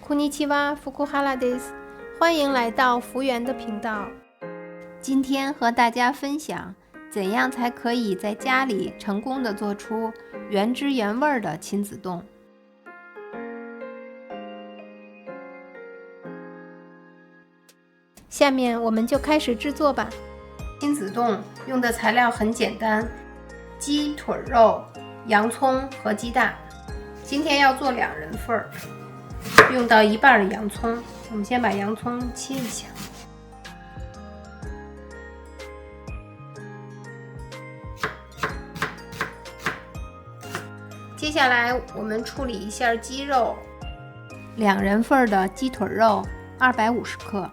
こんにちは、福原です。欢迎来到福原的频道。今天和大家分享，怎样才可以在家里成功地做出原汁原味的亲子冻。下面我们就开始制作吧。亲子冻用的材料很简单，鸡腿肉、洋葱和鸡蛋。今天要做2人份，用到1半的洋葱。我们先把洋葱切一下。接下来我们处理一下鸡肉，2人份的鸡腿肉250克。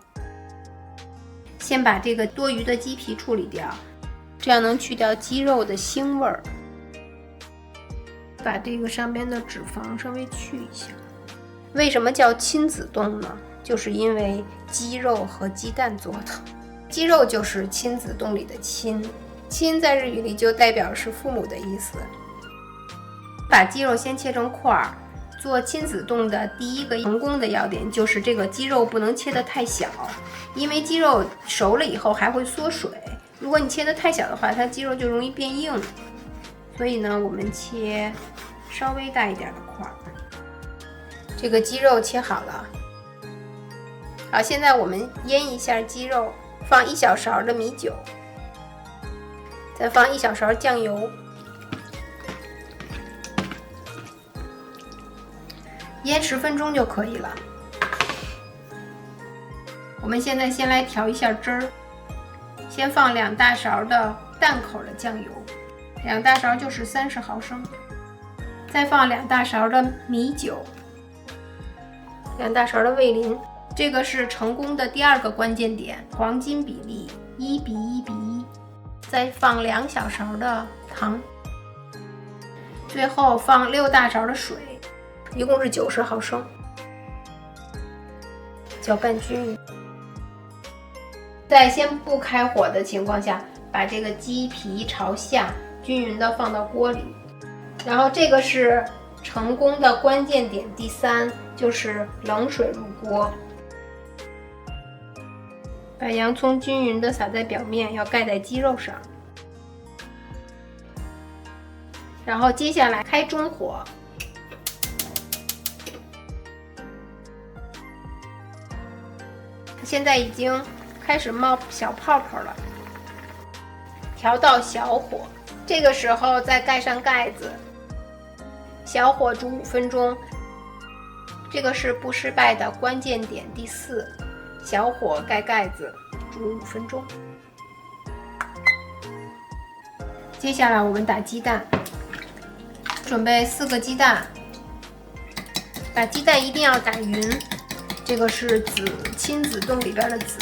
先把这个多余的鸡皮处理掉，这样能去掉鸡肉的腥味儿。把这个上边的脂肪稍微去一下。为什么叫亲子冻呢？就是因为鸡肉和鸡蛋做的。鸡肉就是亲子冻里的亲，亲在日语里就代表是父母的意思。把鸡肉先切成块儿。做亲子冻的第一个成功的要点就是这个鸡肉不能切得太小，因为鸡肉熟了以后还会缩水，如果你切得太小的话，它鸡肉就容易变硬。所以呢，我们切稍微大一点的块儿。这个鸡肉切好了，好，现在我们腌一下鸡肉，放1小勺的米酒，再放1小勺酱油。腌10分钟就可以了。我们现在先来调一下汁儿，先放2大勺的淡口的酱油，2大勺就是30毫升，再放2大勺的米酒，2大勺的味淋。这个是成功的第2个关键点，黄金比例1:1:1，再放2小勺的糖，最后放6大勺的水。一共是90毫升，搅拌均匀。在先不开火的情况下，把这个鸡皮朝下均匀的放到锅里。然后这个是成功的关键点第3，就是冷水入锅。把洋葱均匀的撒在表面，要盖在鸡肉上。然后接下来开中火。现在已经开始冒小泡泡了，调到小火，这个时候再盖上盖子，小火煮5分钟。这个是不失败的关键点第4，小火盖盖子煮5分钟。接下来我们打鸡蛋，准备4个鸡蛋，把鸡蛋一定要打匀。这个是籽，亲子冻里边的籽。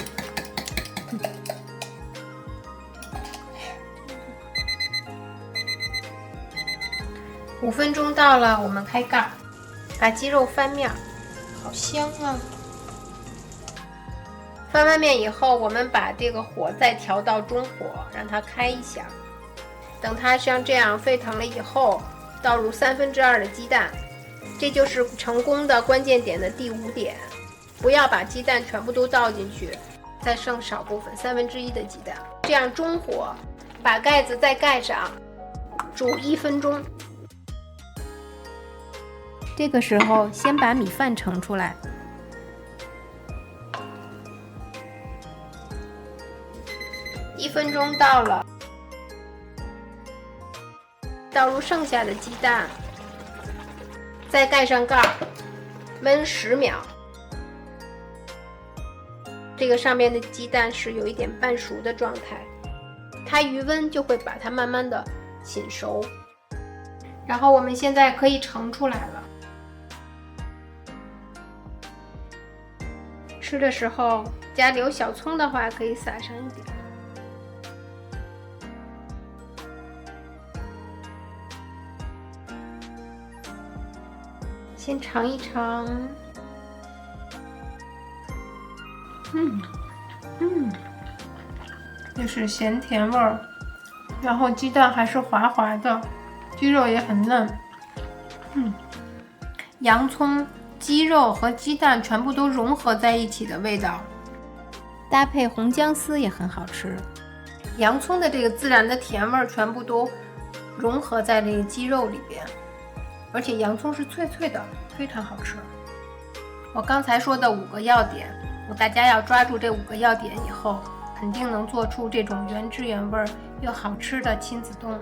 5分钟到了，我们开盖，把鸡肉翻面，好香啊！翻完面以后，我们把这个火再调到中火，让它开一下。等它像这样沸腾了以后，倒入2/3的鸡蛋，这就是成功的关键点的第5点。不要把鸡蛋全部都倒进去，再剩少部分1/3的鸡蛋。这样中火，把盖子再盖上，煮1分钟。这个时候先把米饭盛出来，1分钟到了，倒入剩下的鸡蛋，再盖上盖，焖10秒。这个上面的鸡蛋是有一点半熟的状态，它余温就会把它慢慢的浸熟。然后我们现在可以盛出来了。吃的时候家里有小葱的话，可以撒上一点。先尝一尝。就是咸甜味儿，然后鸡蛋还是滑滑的，鸡肉也很嫩。洋葱鸡肉和鸡蛋全部都融合在一起的味道，搭配红姜丝也很好吃。洋葱的这个自然的甜味全部都融合在这个鸡肉里边，而且洋葱是脆脆的，非常好吃。我刚才说的5个要点，大家要抓住这5个要点以后，肯定能做出这种原汁原味又好吃的亲子冻。